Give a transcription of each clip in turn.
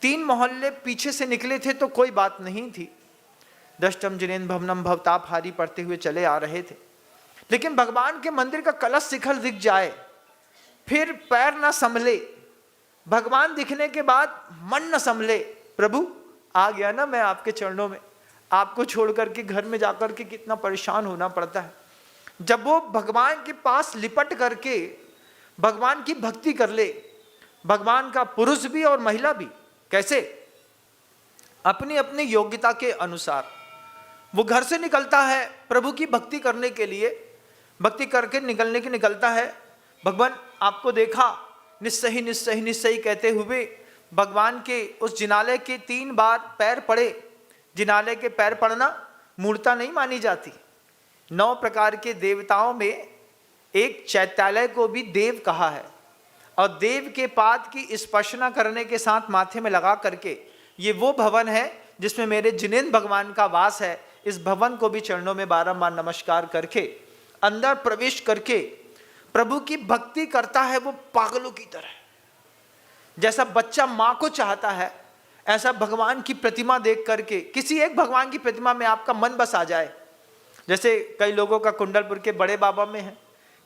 3 मोहल्ले पीछे से निकले थे तो कोई बात नहीं थी, दष्टम जिनेन भवनम भवताप हारी पढ़ते हुए चले आ रहे थे। लेकिन भगवान के मंदिर का कलश शिखर दिख जाए, फिर पैर ना संभले, भगवान दिखने के बाद मन न संभले, प्रभु आ गया ना मैं आपके चरणों में, आपको छोड़ करके घर में जाकर के कितना परेशान होना पड़ता है। जब वो भगवान के पास लिपट करके भगवान की भक्ति कर ले, भगवान का पुरुष भी और महिला भी कैसे अपनी अपनी योग्यता के अनुसार वो घर से निकलता है प्रभु की भक्ति करने के लिए, भक्ति करके निकलता है। भगवान आपको देखा, निस्सही निस्सही निस्सही कहते हुए भगवान के उस जिनालय के 3 बार पैर पड़े। जिनालय के पैर पड़ना मूर्ता नहीं मानी जाती। 9 प्रकार के देवताओं में एक चैत्यालय को भी देव कहा है, और देव के पाद की स्पर्शना करने के साथ माथे में लगा करके ये वो भवन है जिसमें मेरे जिनेंद्र भगवान का वास है। इस भवन को भी चरणों में बारंबार नमस्कार करके अंदर प्रवेश करके प्रभु की भक्ति करता है वो पागलों की तरह। जैसा बच्चा माँ को चाहता है, ऐसा भगवान की प्रतिमा देख करके, किसी एक भगवान की प्रतिमा में आपका मन बस आ जाए। जैसे कई लोगों का कुंडलपुर के बड़े बाबा में है,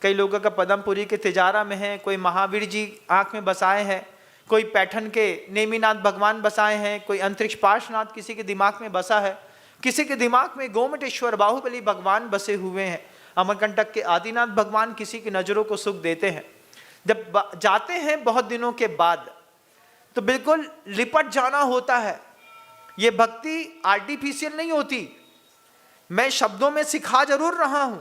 कई लोगों का पदमपुरी के तिजारा में है, कोई महावीर जी आँख में बसाए हैं, कोई पैठन के नेमीनाथ भगवान बसाए हैं, कोई अंतरिक्ष पार्श्वनाथ किसी के दिमाग में बसा है, किसी के दिमाग में गोमटेश्वर बाहुबली भगवान बसे हुए हैं, अमरकंटक के आदिनाथ भगवान किसी की नज़रों को सुख देते हैं। जब जाते हैं बहुत दिनों के बाद तो बिल्कुल लिपट जाना होता है। ये भक्ति आर्टिफिशियल नहीं होती। मैं शब्दों में सिखा जरूर रहा हूं,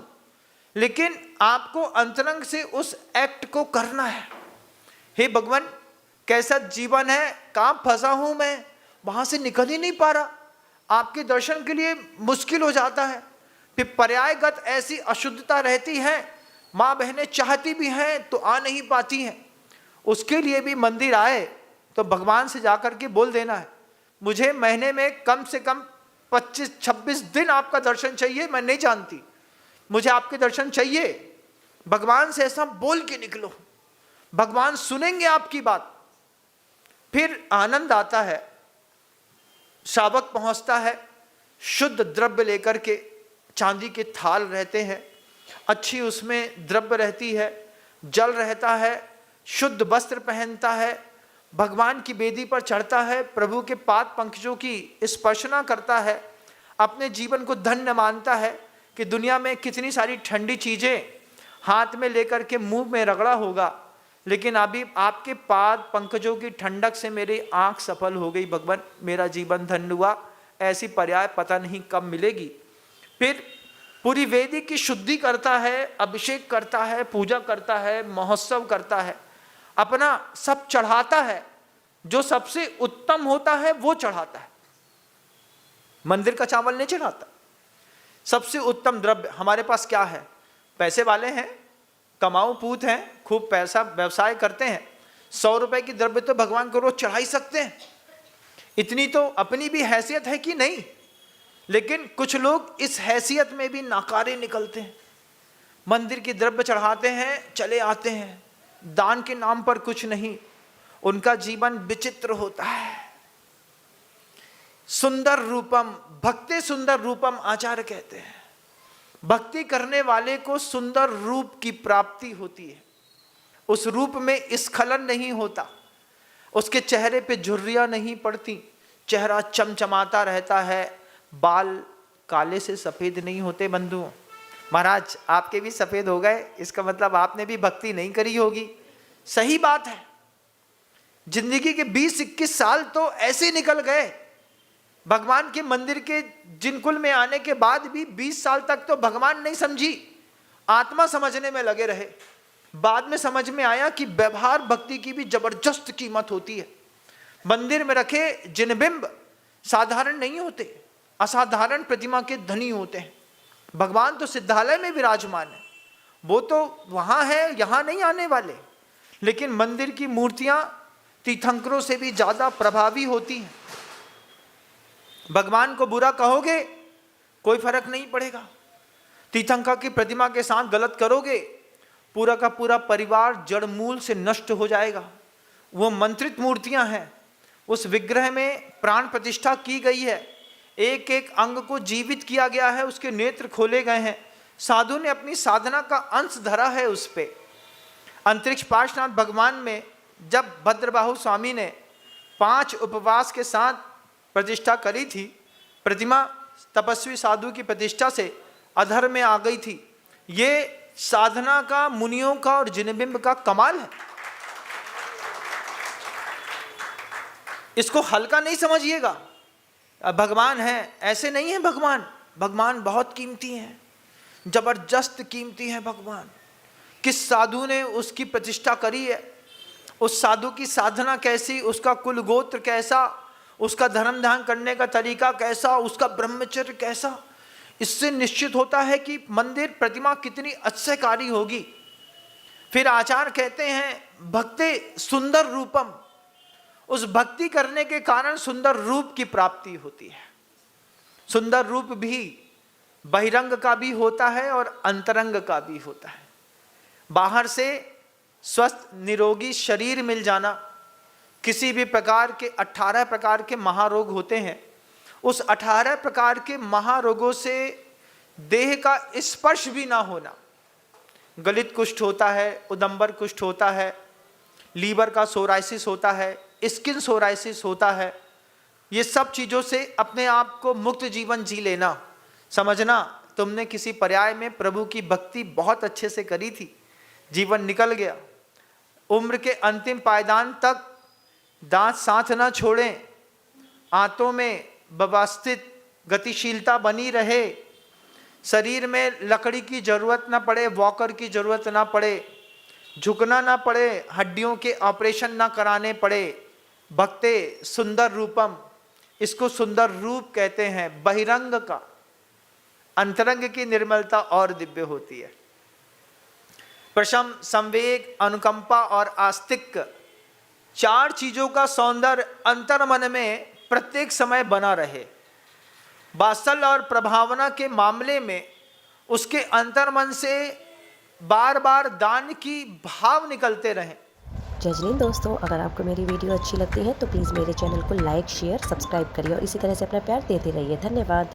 लेकिन आपको अंतरंग से उस एक्ट को करना है। हे भगवान, कैसा जीवन है, कहां फंसा हूं मैं, वहां से निकल ही नहीं पा रहा। आपके दर्शन के लिए मुश्किल हो जाता है। फिर पर्यायगत ऐसी अशुद्धता रहती है, माँ बहनें चाहती भी हैं तो आ नहीं पाती हैं। उसके लिए भी मंदिर आए तो भगवान से जाकर के बोल देना है, मुझे महीने में कम से कम 25-26 दिन आपका दर्शन चाहिए। मैं नहीं जानती, मुझे आपके दर्शन चाहिए। भगवान से ऐसा बोल के निकलो, भगवान सुनेंगे आपकी बात। फिर आनंद आता है। श्रावक पहुंचता है, शुद्ध द्रव्य लेकर के, चांदी के थाल रहते हैं, अच्छी उसमें द्रव्य रहती है, जल रहता है, शुद्ध वस्त्र पहनता है, भगवान की बेदी पर चढ़ता है, प्रभु के पाद पंकजों की स्पर्शना करता है, अपने जीवन को धन्य मानता है कि दुनिया में कितनी सारी ठंडी चीज़ें हाथ में लेकर के मुंह में रगड़ा होगा, लेकिन अभी आपके पाद पंकजों की ठंडक से मेरी आंख सफल हो गई। भगवान, मेरा जीवन धन्य हुआ। ऐसी पर्याय पता नहीं कब मिलेगी। फिर पूरी वेदी की शुद्धि करता है, अभिषेक करता है, पूजा करता है, महोत्सव करता है, अपना सब चढ़ाता है। जो सबसे उत्तम होता है वो चढ़ाता है। मंदिर का चावल नहीं चढ़ाता। सबसे उत्तम द्रव्य हमारे पास क्या है? पैसे वाले हैं, कमाऊ पूत हैं, खूब पैसा व्यवसाय करते हैं, 100 रुपए की द्रव्य तो भगवान को रोज चढ़ा ही सकते हैं। इतनी तो अपनी भी हैसियत है कि नहीं। लेकिन कुछ लोग इस हैसियत में भी नाकारे निकलते हैं, मंदिर की द्रव्य चढ़ाते हैं, चले आते हैं, दान के नाम पर कुछ नहीं। उनका जीवन विचित्र होता है। सुंदर रूपम भक्ति सुंदर रूपम आचार्य कहते हैं। भक्ति करने वाले को सुंदर रूप की प्राप्ति होती है। उस रूप में स्खलन नहीं होता, उसके चेहरे पे झुर्रियां नहीं पड़ती, चेहरा चमचमाता रहता है, बाल काले से सफेद नहीं होते। बंधुओं, महाराज आपके भी सफेद हो गए, इसका मतलब आपने भी भक्ति नहीं करी होगी। सही बात है। जिंदगी के 20-21 साल तो ऐसे निकल गए। भगवान के मंदिर के जिनकुल में आने के बाद भी 20 साल तक तो भगवान नहीं समझी, आत्मा समझने में लगे रहे। बाद में समझ में आया कि व्यवहार भक्ति की भी जबरदस्त कीमत होती है। मंदिर में रखे जिनबिंब साधारण नहीं होते, असाधारण प्रतिमा के धनी होते हैं। भगवान तो सिद्धालय में विराजमान है, वो तो वहां है, यहां नहीं आने वाले। लेकिन मंदिर की मूर्तियां तीर्थंकरों से भी ज्यादा प्रभावी होती हैं। भगवान को बुरा कहोगे कोई फर्क नहीं पड़ेगा, तीर्थंकर की प्रतिमा के साथ गलत करोगे पूरा का पूरा परिवार जड़ मूल से नष्ट हो जाएगा। वो मंत्रित मूर्तियां हैं, उस विग्रह में प्राण प्रतिष्ठा की गई है, एक एक अंग को जीवित किया गया है, उसके नेत्र खोले गए हैं। साधु ने अपनी साधना का अंश धरा है उस पे। अंतरिक्ष पार्श्वनाथ भगवान में जब भद्रबाहु स्वामी ने 5 उपवास के साथ प्रतिष्ठा करी थी, प्रतिमा तपस्वी साधु की प्रतिष्ठा से अधर में आ गई थी। ये साधना का, मुनियों का और जिनबिंब का कमाल है। इसको हल्का नहीं समझिएगा। भगवान है ऐसे नहीं है, भगवान बहुत कीमती हैं, जबरदस्त कीमती हैं भगवान। किस साधु ने उसकी प्रतिष्ठा करी है, उस साधु की साधना कैसी, उसका कुल गोत्र कैसा, उसका धर्म ध्यान करने का तरीका कैसा, उसका ब्रह्मचर्य कैसा, इससे निश्चित होता है कि मंदिर प्रतिमा कितनी आश्चर्यकारी होगी। फिर आचार्य कहते हैं भक्ति सुंदर रूपम, उस भक्ति करने के कारण सुंदर रूप की प्राप्ति होती है। सुंदर रूप भी बहिरंग का भी होता है और अंतरंग का भी होता है। बाहर से स्वस्थ निरोगी शरीर मिल जाना, किसी भी प्रकार के 18 प्रकार के महारोग होते हैं, उस 18 प्रकार के महारोगों से देह का स्पर्श भी ना होना। गलित कुष्ठ होता है, उदंबर कुष्ठ होता है, लीवर का सोराइसिस होता है, स्किन सोराइसिस होता है। ये सब चीज़ों से अपने आप को मुक्त जीवन जी लेना। समझना तुमने किसी पर्याय में प्रभु की भक्ति बहुत अच्छे से करी थी, जीवन निकल गया। उम्र के अंतिम पायदान तक दांत साथ ना छोड़ें, आंतों में व्यवस्थित गतिशीलता बनी रहे, शरीर में लकड़ी की जरूरत ना पड़े, वॉकर की जरूरत ना पड़े, झुकना ना पड़े, हड्डियों के ऑपरेशन ना कराने पड़े। भक्ते सुंदर रूपम, इसको सुंदर रूप कहते हैं। बहिरंग का, अंतरंग की निर्मलता और दिव्य होती है। प्रशम, संवेग, अनुकंपा और आस्तिक, 4 चीजों का सौंदर्य अंतर्मन में प्रत्येक समय बना रहे। वात्सल्य और प्रभावना के मामले में उसके अंतर्मन से बार बार दान की भाव निकलते रहें। जय जैन दोस्तों, अगर आपको मेरी वीडियो अच्छी लगती है तो प्लीज़ मेरे चैनल को लाइक, शेयर, सब्सक्राइब करिए और इसी तरह से अपना प्यार देते रहिए। धन्यवाद।